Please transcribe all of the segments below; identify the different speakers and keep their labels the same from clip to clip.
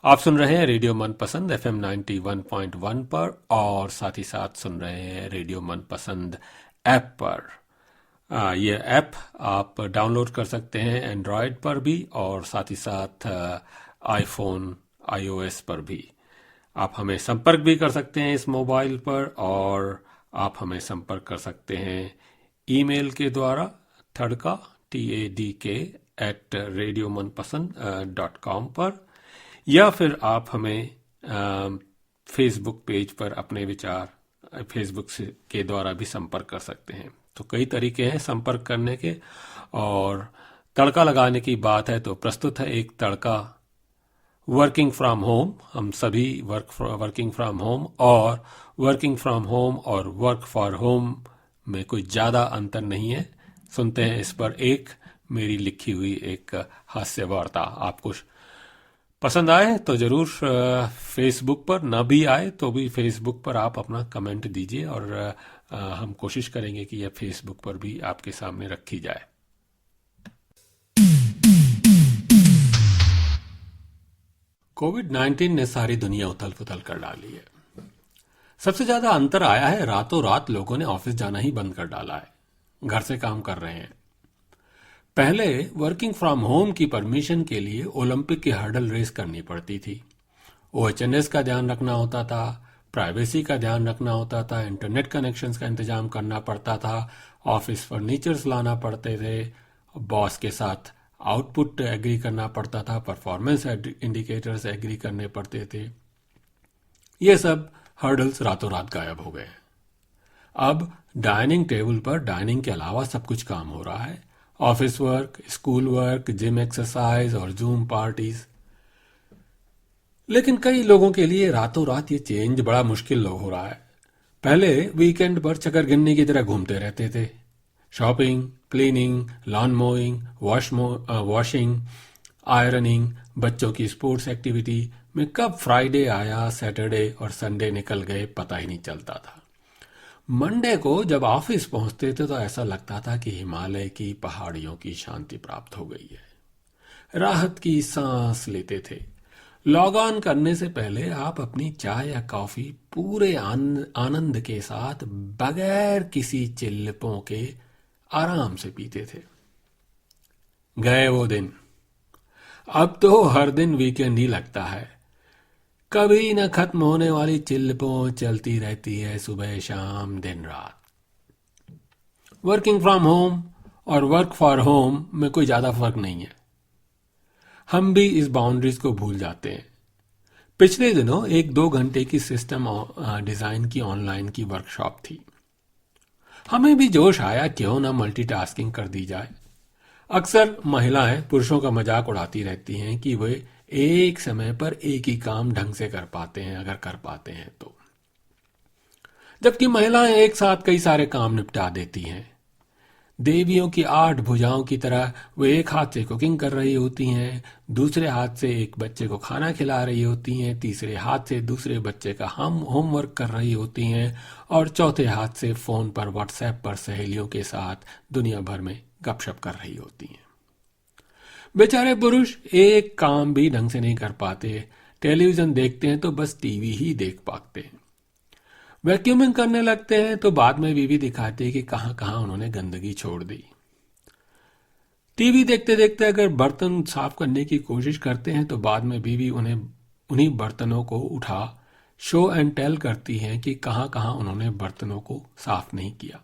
Speaker 1: आप सुन रहे हैं रेडियो मनपसंद एफएम 91.1 पर और साथ ही साथ सुन रहे हैं रेडियो मनपसंद ऐप पर। ये ऐप आप डाउनलोड कर सकते हैं एंड्रॉयड पर भी और साथ ही साथ आईफोन आईओएस पर भी। आप हमें संपर्क भी कर सकते हैं इस मोबाइल पर और आप हमें संपर्क कर सकते हैं ईमेल के द्वारा थड़का TADK@radiomanpasand.com पर, या फिर आप हमें फेसबुक पेज पर अपने विचार फेसबुक के द्वारा भी संपर्क कर सकते हैं। तो कई तरीके हैं संपर्क करने के। और तड़का लगाने की बात है तो प्रस्तुत है एक तड़का वर्किंग फ्रॉम होम। हम सभी वर्किंग फ्रॉम होम और वर्किंग फ्रॉम होम और वर्क फॉर होम में कोई ज़्यादा अंतर नहीं है। सुनते हैं इस पर एक मेरी लिखी हुई एक हास्य वार्ता। आपको पसंद आए तो जरूर फेसबुक पर, ना भी आए तो भी फेसबुक पर आप अपना कमेंट दीजिए और हम कोशिश करेंगे कि यह फेसबुक पर भी आपके सामने रखी जाए। कोविड-19 ने सारी दुनिया उथल पुथल कर डाली है। सबसे ज्यादा अंतर आया है रातों रात लोगों ने ऑफिस जाना ही बंद कर डाला है, घर से काम कर रहे हैं। पहले वर्किंग फ्रॉम होम की परमिशन के लिए ओलंपिक की हर्डल रेस करनी पड़ती थी। ओएचएनएस का ध्यान रखना होता था, प्राइवेसी का ध्यान रखना होता था, इंटरनेट कनेक्शंस का इंतजाम करना पड़ता था, ऑफिस फर्नीचर्स लाना पड़ते थे, बॉस के साथ आउटपुट एग्री करना पड़ता था, परफॉर्मेंस इंडिकेटर्स एग्री करने पड़ते थे। ये सब हर्डल्स रातों रात गायब हो गए। अब डाइनिंग टेबल पर डाइनिंग के अलावा सब कुछ काम हो रहा है। Office work, school work, gym exercise और जूम पार्टीज। लेकिन कई लोगों के लिए रातों रात ये चेंज बड़ा मुश्किल हो रहा है। पहले वीकेंड पर चक्कर गिननी की तरह घूमते रहते थे। Shopping, cleaning, lawn moving, washing, ironing, बच्चों की स्पोर्ट्स एक्टिविटी में कब फ्राइडे आया, सैटरडे और संडे निकल गए पता ही नहीं चलता था। मंडे को जब ऑफिस पहुंचते थे तो ऐसा लगता था कि हिमालय की पहाड़ियों की शांति प्राप्त हो गई है। राहत की सांस लेते थे। लॉग ऑन करने से पहले आप अपनी चाय या कॉफी पूरे आनंद के साथ बगैर किसी चिल्लपों के आराम से पीते थे। गए वो दिन। अब तो हर दिन वीकेंड ही लगता है। कभी न खत्म होने वाली चिल्लपों चलती रहती है, सुबह शाम दिन रात। वर्किंग फ्रॉम होम और वर्क फॉर होम में कोई ज्यादा फर्क नहीं है। हम भी इस बाउंड्रीज को भूल जाते हैं। पिछले दिनों 1-2 घंटे की सिस्टम डिजाइन की ऑनलाइन की वर्कशॉप थी। हमें भी जोश आया, क्यों ना मल्टीटास्किंग कर दी जाए। अक्सर महिलाएं पुरुषों का मजाक उड़ाती रहती हैं कि वे एक समय पर एक ही काम ढंग से कर पाते हैं, अगर कर पाते हैं तो। जबकि महिलाएं एक साथ कई सारे काम निपटा देती हैं। देवियों की 8 भुजाओं की तरह वो एक हाथ से कुकिंग कर रही होती हैं, दूसरे हाथ से एक बच्चे को खाना खिला रही होती हैं, तीसरे हाथ से दूसरे बच्चे का होमवर्क कर रही होती हैं और चौथे हाथ से फोन पर व्हाट्सएप पर सहेलियों के साथ दुनिया भर में गपशप कर रही होती हैं। बेचारे पुरुष एक काम भी ढंग से नहीं कर पाते। टेलीविजन देखते हैं तो बस टीवी ही देख पाते हैं। वैक्यूमिंग करने लगते हैं तो बाद में बीवी दिखाती है कि कहां कहां उन्होंने गंदगी छोड़ दी। टीवी देखते देखते अगर बर्तन साफ करने की कोशिश करते हैं तो बाद में बीवी उन्हीं बर्तनों को उठा शो एंड टेल करती हैं कि कहां कहां उन्होंने बर्तनों को साफ नहीं किया।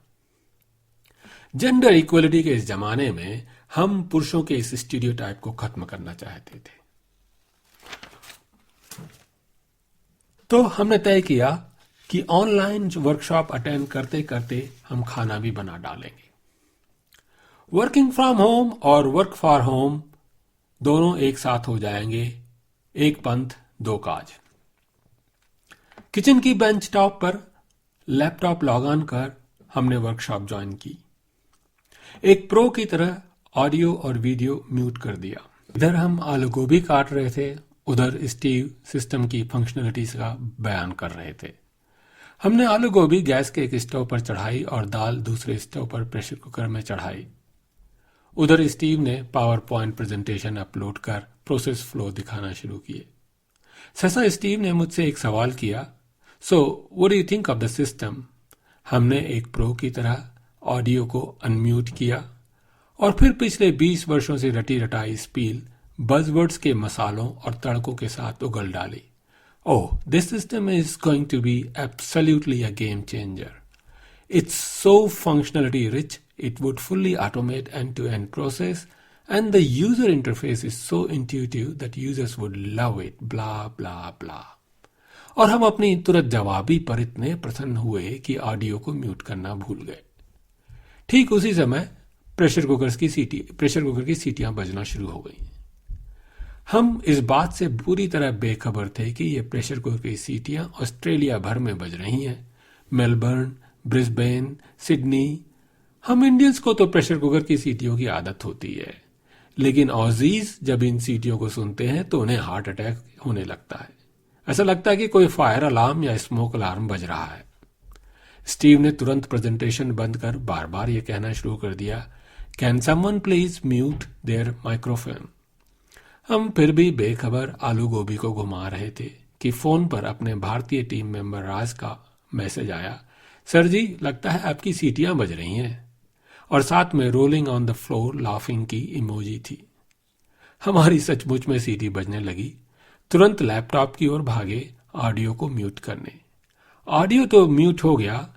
Speaker 1: जेंडर इक्वलिटी के इस जमाने में हम पुरुषों के इस स्टीरियोटाइप को खत्म करना चाहते थे। तो हमने तय किया कि ऑनलाइन वर्कशॉप अटेंड करते करते हम खाना भी बना डालेंगे। वर्किंग फ्रॉम होम और वर्क फॉर होम दोनों एक साथ हो जाएंगे। एक पंथ दो काज। किचन की बेंच टॉप पर लैपटॉप लॉग ऑन कर हमने वर्कशॉप ज्वाइन की। एक प्रो की तरह ऑडियो और वीडियो म्यूट कर दिया। इधर हम आलू गोभी काट रहे थे, उधर स्टीव सिस्टम की फंक्शनलिटीज का बयान कर रहे थे। हमने आलू गोभी गैस के एक स्टोव पर चढ़ाई और दाल दूसरे स्टोव पर प्रेशर कुकर में चढ़ाई। उधर स्टीव ने पावर पॉइंट प्रेजेंटेशन अपलोड कर प्रोसेस फ्लो दिखाना शुरू किए। सहसा स्टीव ने मुझसे एक सवाल किया, so what do you think of the system? हमने एक प्रो की तरह ऑडियो को अनम्यूट किया और फिर पिछले 20 वर्षों से रटी रटाई स्पील बज़वर्ड्स के मसालों और तड़कों के साथ उगल डाली। Oh, this system is going to be absolutely a game changer. It's so functionality rich, it would fully automate end-to-end process, and the user interface is so intuitive that users would love it, blah blah blah. और हम अपनी तुरंत जवाबी पर इतने प्रसन्न हुए कि ऑडियो को म्यूट करना भूल गए। ठीक उसी समय प्रेशर कुकर की सीटियां बजना शुरू हो गई। हम इस बात से पूरी तरह बेखबर थे कि ये प्रेशर कुकर की सीटियां ऑस्ट्रेलिया भर में बज रही हैं। Melbourne, Brisbane, Sydney. हम इंडियंस को तो प्रेशर कुकर की सीटियों की आदत होती है, लेकिन ऑजीज जब इन सीटियों को सुनते हैं तो उन्हें हार्ट अटैक होने लगता है। ऐसा लगता है कि कोई फायर अलार्म या स्मोक अलार्म बज रहा है। स्टीव ने तुरंत प्रेजेंटेशन बंद कर बार बार यह कहना शुरू कर दिया, can someone please mute their microphone. हम फिर भी बेखबर आलू गोभी को घुमा रहे थे कि फोन पर अपने भारतीय टीम मेंबर राज का मैसेज आया, सर जी लगता है आपकी सीटियां बज रही हैं, और साथ में rolling on the floor laughing की इमोजी थी। हमारी सचमुच में सीटी बजने लगी। तुरंत लैपटॉप की ओर भागे ऑडियो को म्यूट करने। ऑडियो तो म्यूट हो गया,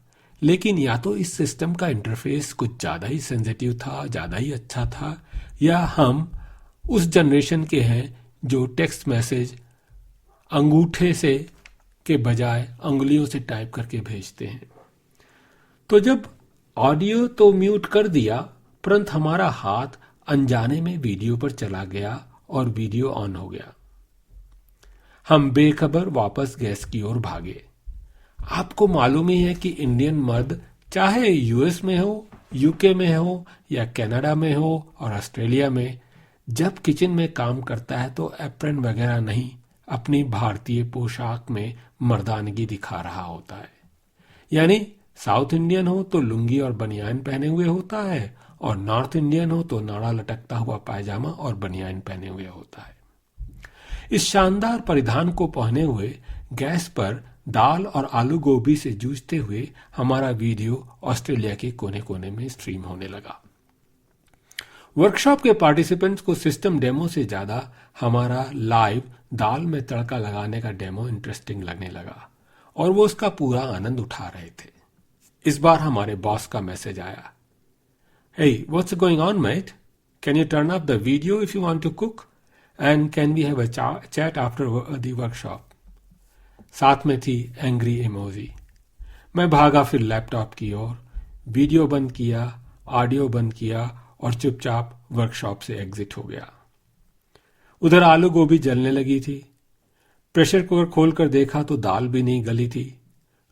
Speaker 1: लेकिन या तो इस सिस्टम का इंटरफेस कुछ ज्यादा ही सेंसिटिव था, ज्यादा ही अच्छा था, या हम उस जनरेशन के हैं जो टेक्स्ट मैसेज अंगूठे से के बजाय अंगुलियों से टाइप करके भेजते हैं। तो जब ऑडियो तो म्यूट कर दिया, परंतु हमारा हाथ अनजाने में वीडियो पर चला गया और वीडियो ऑन हो गया। हम बेखबर वापस गैस की ओर भागे। आपको मालूम ही है कि इंडियन मर्द चाहे यूएस में हो, यूके में हो या कनाडा में हो और ऑस्ट्रेलिया में, जब किचन में काम करता है तो एप्रन वगैरह नहीं, अपनी भारतीय पोशाक में मर्दानगी दिखा रहा होता है। यानी साउथ इंडियन हो तो लुंगी और बनियान पहने हुए होता है, और नॉर्थ इंडियन हो तो नाड़ा लटकता हुआ पायजामा और बनियान पहने हुए होता है। इस शानदार परिधान को पहने हुए गैस पर दाल और आलू गोभी से जूझते हुए हमारा वीडियो ऑस्ट्रेलिया के कोने कोने में स्ट्रीम होने लगा। वर्कशॉप के पार्टिसिपेंट्स को सिस्टम डेमो से ज्यादा हमारा लाइव दाल में तड़का लगाने का डेमो इंटरेस्टिंग लगने लगा, और वो उसका पूरा आनंद उठा रहे थे। इस बार हमारे बॉस का मैसेज आया, Hey, what's going on, mate? Can you turn up the video if you want to cook? And can we have a chat after the workshop? साथ में थी एंग्री इमोजी। मैं भागा फिर लैपटॉप की ओर, वीडियो बंद किया, ऑडियो बंद किया और चुपचाप वर्कशॉप से एग्जिट हो गया। उधर आलू गोभी जलने लगी थी। प्रेशर कुकर खोलकर देखा तो दाल भी नहीं गली थी।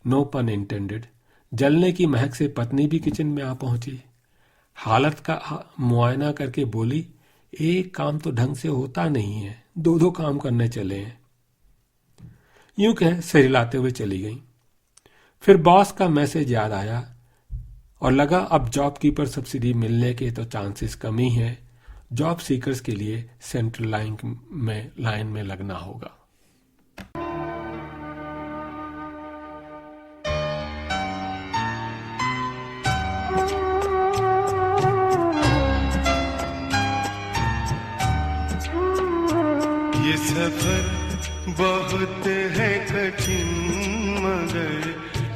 Speaker 1: नो पन इंटेंडेड। जलने की महक से पत्नी भी किचन में आ पहुंची। हालत का मुआयना करके बोली, एक काम तो ढंग से होता नहीं है, दो काम करने चले हैं। यूं कह सिर हिलाते हुए चली गई। फिर बॉस का मैसेज याद आया और लगा अब जॉब कीपर सब्सिडी मिलने के तो चांसेस कम ही हैं। जॉब सीकर्स के लिए सेंट्रल लाइन में लगना होगा।
Speaker 2: ये सफर बहुत है कठिन, मगर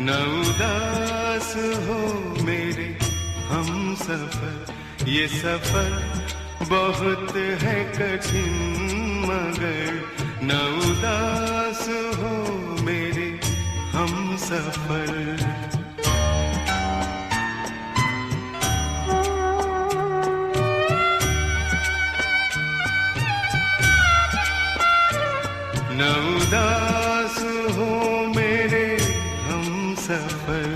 Speaker 2: न उदास हो मेरे हम सफर। ये सफर बहुत है कठिन, मगर न उदास हो मेरे हम सफर। न उदास हो मेरे हम सफर।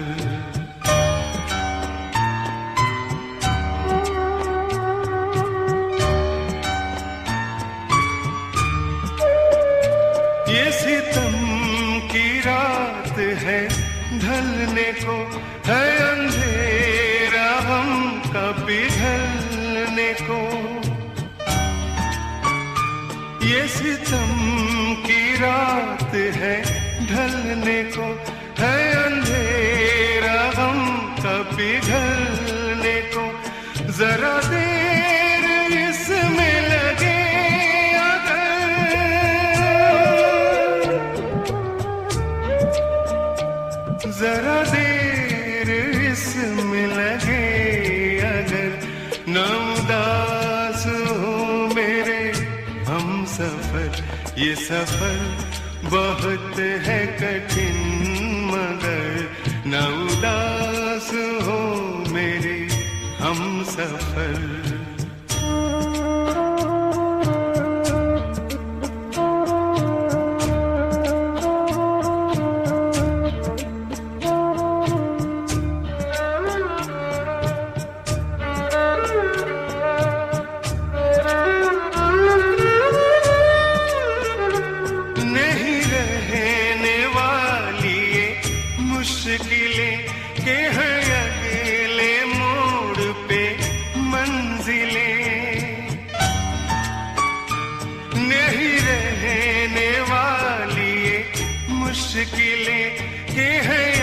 Speaker 2: ये सितम की रात है ढलने को, है अंधेरा हम कभी ढलने को। ये सितम की रात रात है ढलने को, है अंधेरा गम का पिघलने को। जरा देर इसमें लगे अगर, जरा देर इसमें लगे अगर, न उदास हो मेरे हम सफर। ये सफर बहुत है कठिन मगर, न उदास हो मेरे हम सफर। नहीं रहने वाली ये मुश्किलें के हैं अगले मोड़ पे मंजिलें। नहीं रहने वाली ये मुश्किलें के हैं